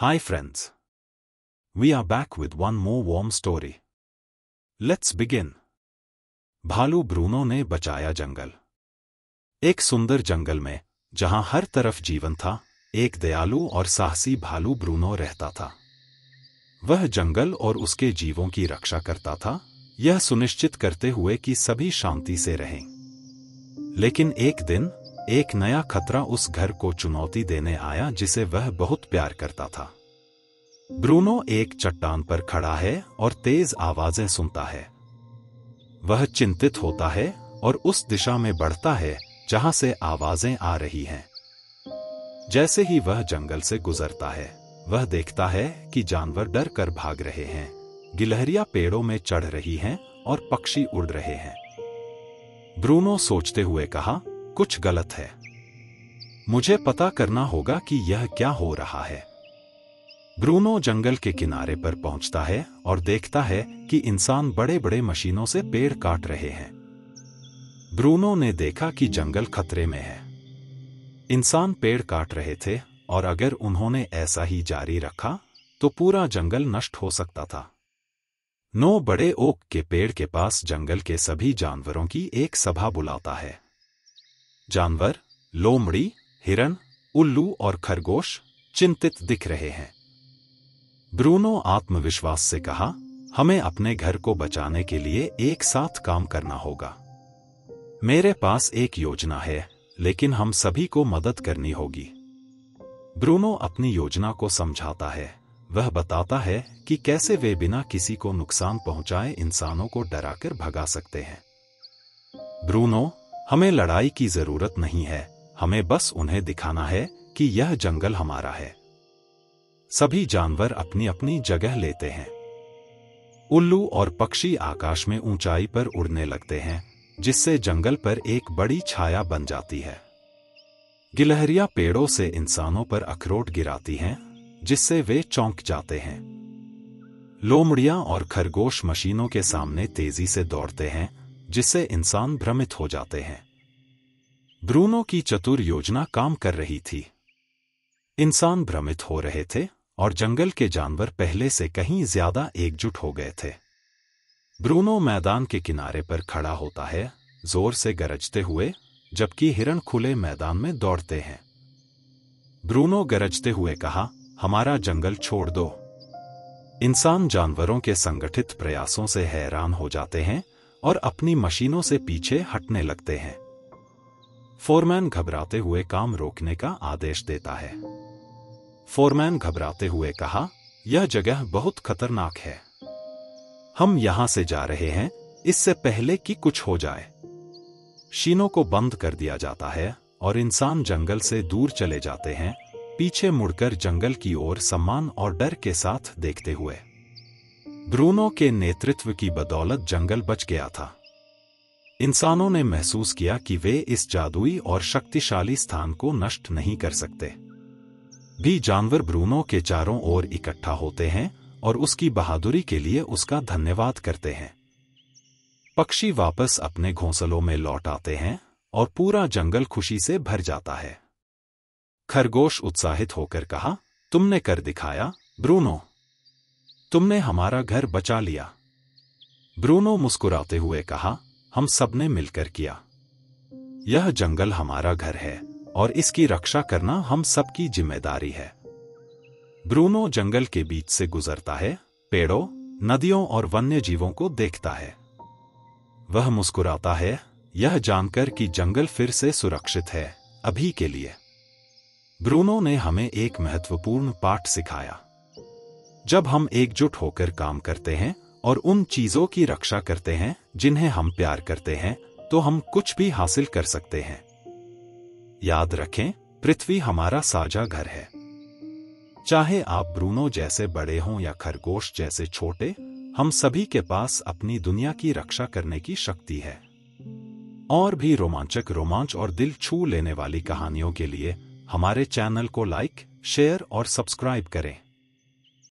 Hi friends. We are back with one more warm story. Let's begin. भालू Bruno ने बचाया जंगल। एक सुंदर जंगल में, जहां हर तरफ जीवन था, एक दयालु और साहसी भालू ब्रूनो रहता था। वह जंगल और उसके जीवों की रक्षा करता था, यह सुनिश्चित करते हुए कि सभी शांति से रहें। लेकिन एक दिन, एक नया खतरा उस घर को चुनौती देने आया जिसे वह बहुत प्यार करता था। ब्रूनो एक चट्टान पर खड़ा है और तेज आवाजें सुनता है। वह चिंतित होता है और उस दिशा में बढ़ता है जहां से आवाजें आ रही हैं। जैसे ही वह जंगल से गुजरता है, वह देखता है कि जानवर डर कर भाग रहे हैं, गिलहरियां पेड़ों में चढ़ रही हैं और पक्षी उड़ रहे हैं। ब्रूनो सोचते हुए कहा, कुछ गलत है। मुझे पता करना होगा कि यह क्या हो रहा है। ब्रूनो जंगल के किनारे पर पहुंचता है और देखता है कि इंसान बड़े बड़े मशीनों से पेड़ काट रहे हैं। ब्रूनो ने देखा कि जंगल खतरे में है। इंसान पेड़ काट रहे थे और अगर उन्होंने ऐसा ही जारी रखा तो पूरा जंगल नष्ट हो सकता था। 9 बड़े ओक के पेड़ के पास जंगल के सभी जानवरों की एक सभा बुलाता है। जानवर, लोमड़ी, हिरन, उल्लू और खरगोश चिंतित दिख रहे हैं। ब्रूनो आत्मविश्वास से कहा, हमें अपने घर को बचाने के लिए एक साथ काम करना होगा। मेरे पास एक योजना है, लेकिन हम सभी को मदद करनी होगी। ब्रूनो अपनी योजना को समझाता है। वह बताता है कि कैसे वे बिना किसी को नुकसान पहुंचाए इंसानों को डराकर भगा सकते हैं। ब्रूनो, हमें लड़ाई की जरूरत नहीं है, हमें बस उन्हें दिखाना है कि यह जंगल हमारा है। सभी जानवर अपनी अपनी जगह लेते हैं। उल्लू और पक्षी आकाश में ऊंचाई पर उड़ने लगते हैं, जिससे जंगल पर एक बड़ी छाया बन जाती है। गिलहरियां पेड़ों से इंसानों पर अखरोट गिराती हैं, जिससे वे चौंक जाते हैं। लोमड़ियां और खरगोश मशीनों के सामने तेजी से दौड़ते हैं, जिससे इंसान भ्रमित हो जाते हैं। ब्रूनो की चतुर योजना काम कर रही थी। इंसान भ्रमित हो रहे थे और जंगल के जानवर पहले से कहीं ज्यादा एकजुट हो गए थे। ब्रूनो मैदान के किनारे पर खड़ा होता है, जोर से गरजते हुए, जबकि हिरण खुले मैदान में दौड़ते हैं। ब्रूनो गरजते हुए कहा, हमारा जंगल छोड़ दो। इंसान जानवरों के संगठित प्रयासों से हैरान हो जाते हैं और अपनी मशीनों से पीछे हटने लगते हैं। फोरमैन घबराते हुए काम रोकने का आदेश देता है। फोरमैन घबराते हुए कहा, यह जगह बहुत खतरनाक है। हम यहां से जा रहे हैं, इससे पहले कि कुछ हो जाए। मशीनों को बंद कर दिया जाता है और इंसान जंगल से दूर चले जाते हैं, पीछे मुड़कर जंगल की ओर सम्मान और डर के साथ देखते हुए। ब्रूनो के नेतृत्व की बदौलत जंगल बच गया था। इंसानों ने महसूस किया कि वे इस जादुई और शक्तिशाली स्थान को नष्ट नहीं कर सकते। भी जानवर ब्रूनो के चारों ओर इकट्ठा होते हैं और उसकी बहादुरी के लिए उसका धन्यवाद करते हैं। पक्षी वापस अपने घोंसलों में लौट आते हैं और पूरा जंगल खुशी से भर जाता है। खरगोश उत्साहित होकर कहा, तुमने कर दिखाया, ब्रूनो। तुमने हमारा घर बचा लिया। ब्रूनो मुस्कुराते हुए कहा, हम सबने मिलकर किया। यह जंगल हमारा घर है और इसकी रक्षा करना हम सबकी जिम्मेदारी है। ब्रूनो जंगल के बीच से गुजरता है, पेड़ों, नदियों और वन्य जीवों को देखता है। वह मुस्कुराता है, यह जानकर कि जंगल फिर से सुरक्षित है, अभी के लिए। ब्रूनो ने हमें एक महत्वपूर्ण पाठ सिखाया। जब हम एकजुट होकर काम करते हैं और उन चीजों की रक्षा करते हैं जिन्हें हम प्यार करते हैं, तो हम कुछ भी हासिल कर सकते हैं। याद रखें, पृथ्वी हमारा साझा घर है। चाहे आप ब्रूनो जैसे बड़े हों या खरगोश जैसे छोटे, हम सभी के पास अपनी दुनिया की रक्षा करने की शक्ति है। और भी रोमांच और दिल छू लेने वाली कहानियों के लिए हमारे चैनल को लाइक, शेयर और सब्सक्राइब करें।